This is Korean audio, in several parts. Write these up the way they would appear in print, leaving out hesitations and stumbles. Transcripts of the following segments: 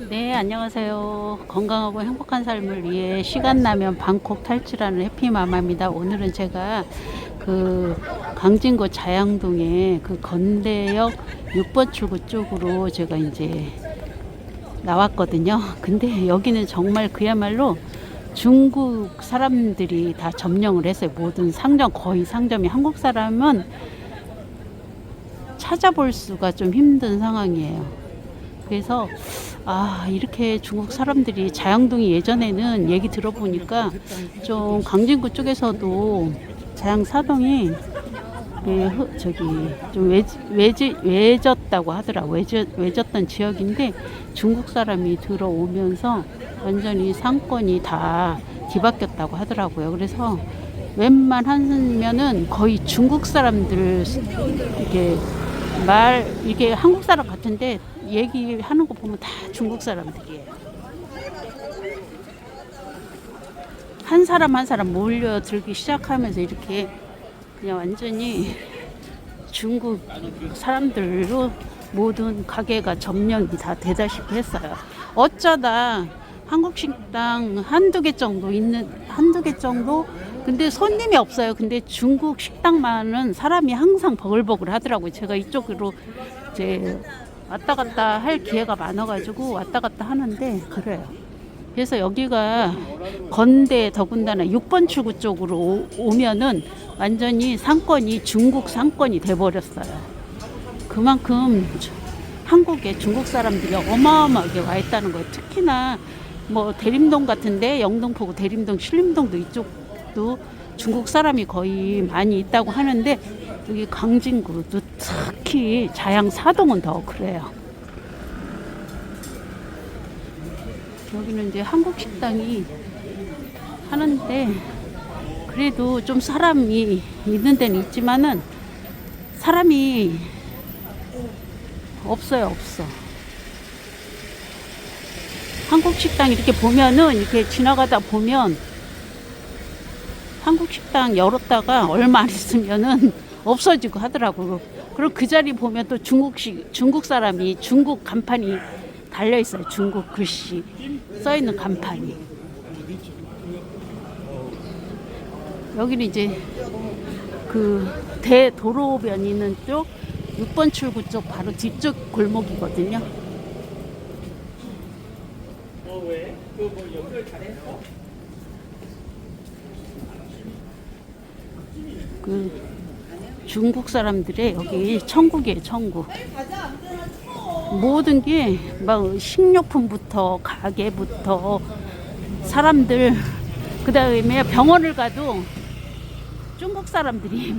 네, 안녕하세요. 건강하고 행복한 삶을 위해 시간 나면 방콕 탈출하는 해피마마입니다. 오늘은 제가 그 강진구 자양동에 그 건대역 6번 출구 쪽으로 제가 이제 나왔거든요. 근데 여기는 정말 그야말로 중국 사람들이 다 점령을 했어요. 모든 상점, 거의 상점이 한국 사람은 찾아볼 수가 좀 힘든 상황이에요. 그래서 이렇게 중국 사람들이 자양동이 예전에는 얘기 들어보니까 좀 강진구 쪽에서도 자양사동이 저기 좀 외졌다고 하더라고. 외졌던 지역인데 중국 사람이 들어오면서 완전히 상권이 다 뒤바뀌었다고 하더라고요. 그래서 웬만하면은 거의 중국 사람들 이게 한국 사람 같은데 얘기하는 거 보면 다 중국 사람들이에요. 한 사람 한 사람 몰려들기 시작하면서 이렇게 그냥 완전히 중국 사람들로 모든 가게가 점령이 다 되다시피 했어요. 어쩌다 한국 식당 한두 개 정도 근데 손님이 없어요. 근데 중국 식당만은 사람이 항상 버글버글 하더라고요. 제가 이쪽으로 이제 왔다 갔다 할 기회가 많아가지고 왔다 갔다 하는데 그래요. 그래서 여기가 건대 더군다나 6번 출구 쪽으로 오면은 완전히 상권이 중국 상권이 돼버렸어요. 그만큼 한국에 중국 사람들이 어마어마하게 와 있다는 거예요. 특히나 뭐 대림동 같은데 영등포구 대림동 신림동도 이쪽도 중국 사람이 거의 많이 있다고 하는데 여기 강진구도 특히 자양사동은 더 그래요. 여기는 이제 한국 식당이 하는데 그래도 좀 사람이 있는 데는 있지만은 사람이 없어요. 한국 식당 이렇게 보면은 이렇게 지나가다 보면 한국 식당 열었다가 얼마 안 있으면은 없어지고 하더라고요. 그리고 그 자리 보면 또 중국 사람이 중국 간판이 달려 있어요. 중국 글씨 써 있는 간판이. 여기는 이제 그 대도로변 있는 쪽 6번 출구 쪽 바로 뒤쪽 골목이거든요. 그 중국 사람들의 여기 천국이에요. 천국. 모든 게 막 식료품부터 가게부터 사람들 그 다음에 병원을 가도 중국 사람들이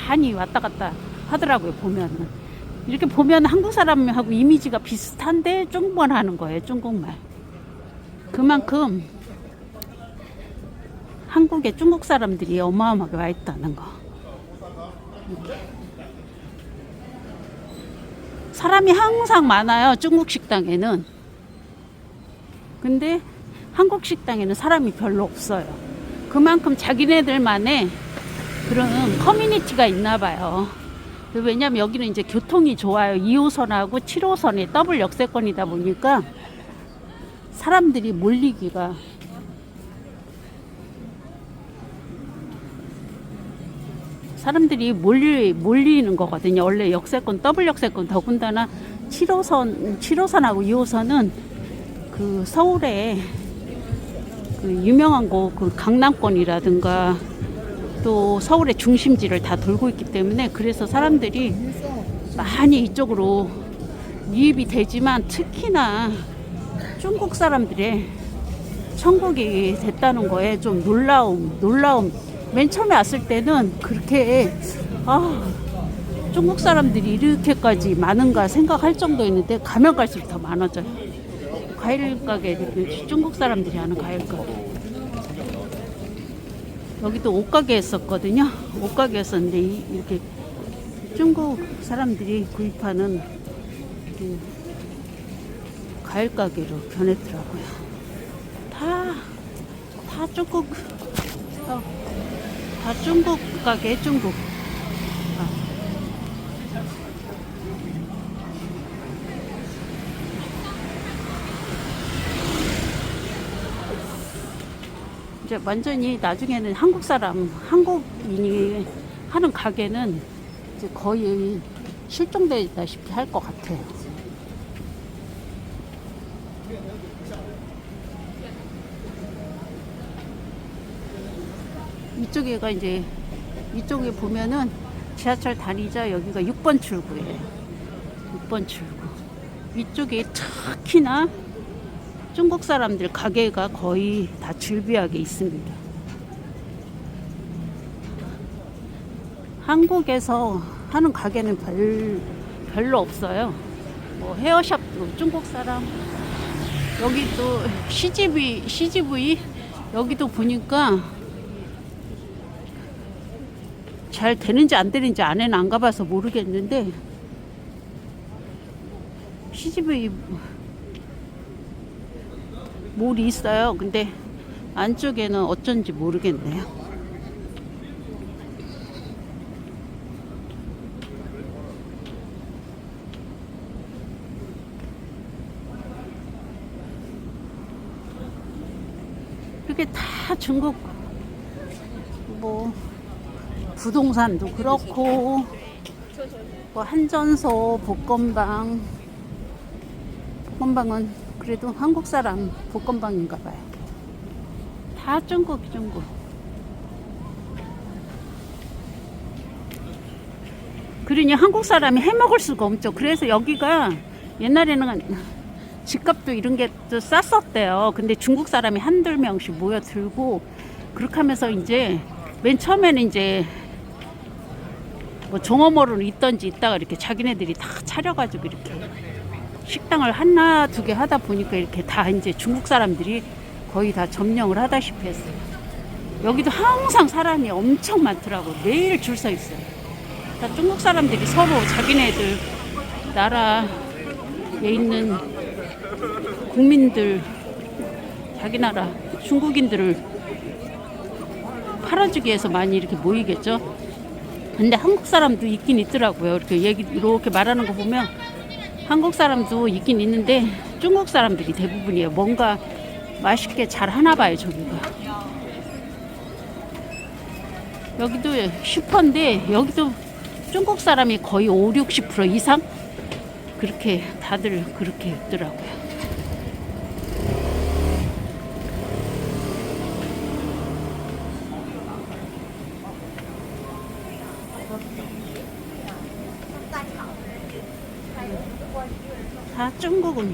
많이 왔다 갔다 하더라고요. 보면은 이렇게 보면 한국 사람하고 이미지가 비슷한데 중국말 하는 거예요. 중국말. 그만큼 한국에 중국 사람들이 어마어마하게 와 있다는 거. 이렇게. 사람이 항상 많아요. 중국 식당에는. 근데 한국 식당에는 사람이 별로 없어요. 그만큼 자기네들만의 그런 커뮤니티가 있나 봐요. 왜냐면 여기는 이제 교통이 좋아요. 2호선하고 7호선의 더블 역세권이다 보니까 사람들이 몰리기가 몰리는 거거든요. 원래 역세권, 더블 역세권, 더군다나 7호선하고 2호선은 그 서울에 그 유명한 곳, 그 강남권이라든가 또 서울의 중심지를 다 돌고 있기 때문에 그래서 사람들이 많이 이쪽으로 유입이 되지만 특히나 중국 사람들의 천국이 됐다는 거에 좀 놀라움. 맨 처음에 왔을 때는 그렇게 중국 사람들이 이렇게까지 많은가 생각할 정도였는데 가면 갈수록 더 많아져요. 과일 가게, 중국 사람들이 하는 과일 가게. 여기도 옷가게 했었거든요. 옷가게였었는데 이렇게 중국 사람들이 구입하는 과일 가게로 변했더라고요. 다 중국. 다 중국 가게, 중국. 이제 완전히 나중에는 한국 사람, 한국인이 하는 가게는 이제 거의 실종되다시피 할 것 같아요. 이쪽에가 이제 이쪽에 보면은 지하철 다니자 여기가 6번 출구예요. 6번 출구. 이쪽에 특히나 중국 사람들 가게가 거의 다 줄비하게 있습니다. 한국에서 하는 가게는 별로 없어요. 뭐 헤어샵도 중국 사람, 여기 또 CGV 여기도 보니까 잘 되는지 안 되는지 안에는 안 가봐서 모르겠는데 CGV 몰이 있어요. 근데 안쪽에는 어쩐지 모르겠네요. 이게 다 중국 뭐 부동산도 그렇고 뭐 한전소, 복건방은 그래도 한국 사람 복건방인가 봐요. 다 중국. 그러니 한국 사람이 해먹을 수가 없죠. 그래서 여기가 옛날에는 집값도 이런 게 또 쌌었대요. 근데 중국 사람이 한두 명씩 모여들고 그렇게 하면서 이제 맨 처음에는 이제 뭐 종업원으로 있던지 있다가 이렇게 자기네들이 다 차려가지고 이렇게 식당을 하나 두 개 하다 보니까 이렇게 다 이제 중국 사람들이 거의 다 점령을 하다시피 했어요. 여기도 항상 사람이 엄청 많더라고요. 매일 줄 서 있어요. 다 중국 사람들이 서로 자기네들 나라에 있는 국민들, 자기 나라 중국인들을 팔아주기 위해서 많이 이렇게 모이겠죠. 근데 한국 사람도 있긴 있더라고요. 이렇게 말하는 거 보면 한국 사람도 있긴 있는데 중국 사람들이 대부분이에요. 뭔가 맛있게 잘 하나 봐요, 저기가. 여기도 슈퍼인데 여기도 중국 사람이 거의 50-60% 이상 그렇게 다들 그렇게 있더라고요. 다 중국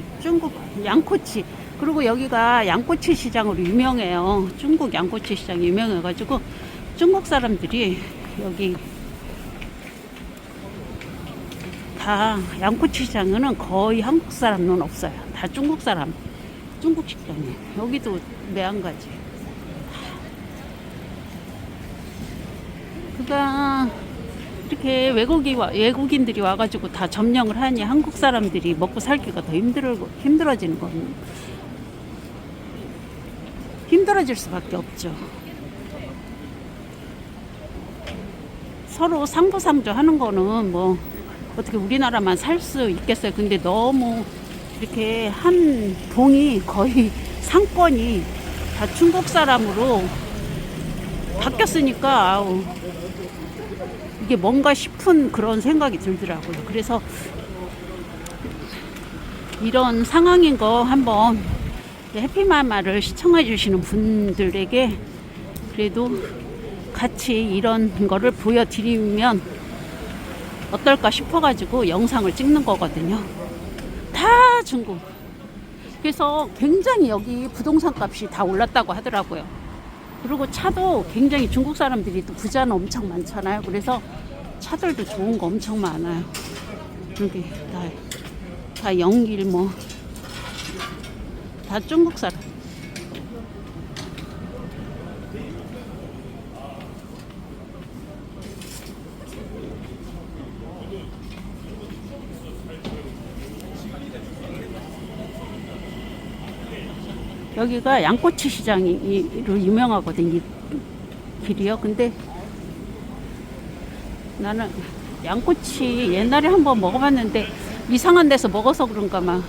양꼬치. 그리고 여기가 양꼬치 시장으로 유명해요. 중국 양꼬치 시장이 유명해가지고 중국 사람들이 여기 다 양꼬치 시장에는 거의 한국 사람은 없어요. 다 중국 사람, 중국 식당이에요. 여기도 매한가지. 그가 이렇게 외국인들이 와가지고 다 점령을 하니 한국 사람들이 먹고 살기가 더 힘들어지는 겁니다. 힘들어질 수밖에 없죠. 서로 상부상조 하는 거는 뭐 어떻게 우리나라만 살 수 있겠어요. 근데 너무 이렇게 한 동이 거의 상권이 다 중국 사람으로 바뀌었으니까 아우, 이게 뭔가 싶은 그런 생각이 들더라고요. 그래서 이런 상황인 거 한번 해피마마를 시청해 주시는 분들에게 그래도 같이 이런 거를 보여드리면 어떨까 싶어가지고 영상을 찍는 거거든요. 다 중국. 그래서 굉장히 여기 부동산 값이 다 올랐다고 하더라고요. 그리고 차도 굉장히 중국 사람들이 또 부자는 엄청 많잖아요. 그래서 차들도 좋은 거 엄청 많아요. 여기 다 영길 뭐 다 중국 사람. 여기가 양꼬치 시장으로 유명하거든요. 이 길이요. 근데 나는 양꼬치 옛날에 한번 먹어봤는데 이상한 데서 먹어서 그런가 막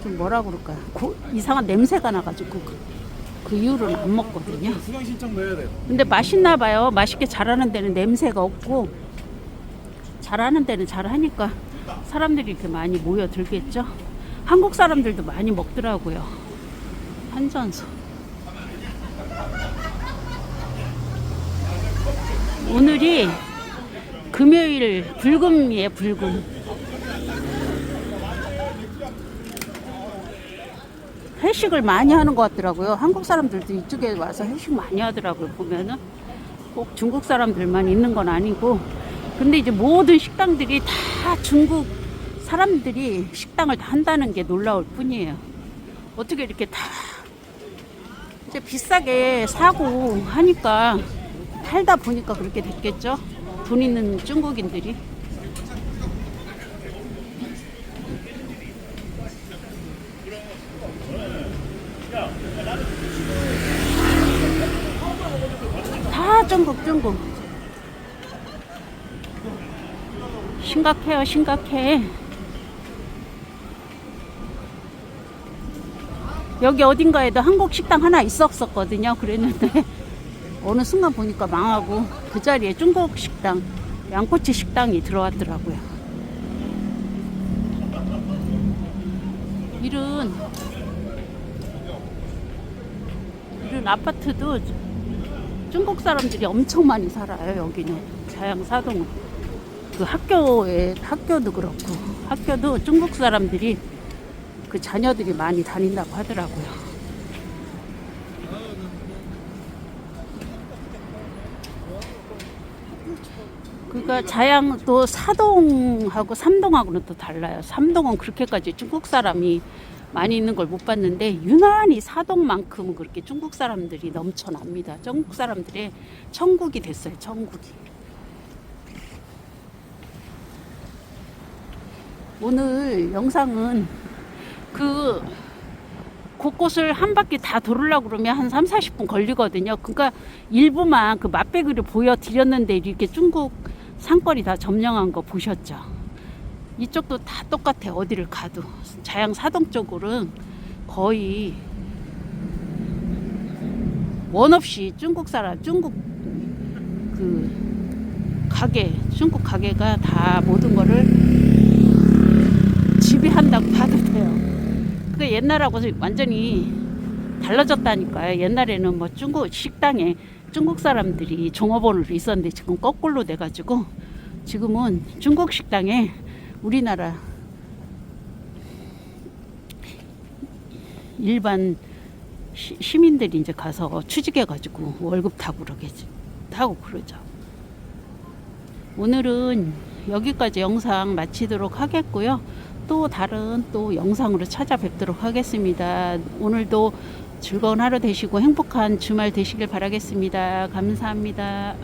좀 뭐라 그럴까 이상한 냄새가 나가지고 그 이후로는 안 먹거든요. 수강 신청 넣어야 돼요. 근데 맛있나 봐요. 맛있게 잘하는 데는 냄새가 없고 잘하는 데는 잘하니까 사람들이 이렇게 많이 모여들겠죠. 한국 사람들도 많이 먹더라고요. 한전소. 오늘이 금요일 불금이에요. 불금. 회식을 많이 하는 것 같더라고요. 한국 사람들도 이쪽에 와서 회식 많이 하더라고요. 보면은 꼭 중국 사람들만 있는 건 아니고, 근데 이제 모든 식당들이 다 중국 사람들이 식당을 다 한다는 게 놀라울 뿐이에요. 어떻게 이렇게 다 이제 비싸게 사고 하니까 팔다 보니까 그렇게 됐겠죠. 돈 있는 중국인들이. 다 중국. 심각해요, 심각해. 여기 어딘가에도 한국 식당 하나 있었거든요. 그랬는데 어느 순간 보니까 망하고 그 자리에 중국 식당, 양꼬치 식당이 들어왔더라고요. 이런 아파트도 중국 사람들이 엄청 많이 살아요. 여기는 자양사동은. 그 학교도 그렇고, 학교도 중국 사람들이 그 자녀들이 많이 다닌다고 하더라고요. 그러니까 자양 또 사동하고 삼동하고는 또 달라요. 삼동은 그렇게까지 중국 사람이 많이 있는 걸 못 봤는데 유난히 사동만큼은 그렇게 중국 사람들이 넘쳐납니다. 중국 사람들의 천국이 됐어요. 천국이. 오늘 영상은 그 곳곳을 한 바퀴 다 돌으려고 그러면 한 3-40분 걸리거든요. 그러니까 일부만 그 맛배기를 보여드렸는데 이렇게 중국 상거리 다 점령한 거 보셨죠? 이쪽도 다 똑같아. 어디를 가도 자양 사동 쪽으로는 거의 원 없이 중국 그 가게, 중국 가게가 다 모든 거를 지배한다고 봐도 돼요. 그 옛날하고 완전히 달라졌다니까요. 옛날에는 뭐 중국 식당에 중국 사람들이 종업원으로 있었는데 지금 거꾸로 돼가지고 지금은 중국 식당에 우리나라 일반 시민들이 이제 가서 취직해가지고 월급 타고 그러죠. 오늘은 여기까지 영상 마치도록 하겠고요. 또 다른 또 영상으로 찾아뵙도록 하겠습니다. 오늘도 즐거운 하루 되시고 행복한 주말 되시길 바라겠습니다. 감사합니다.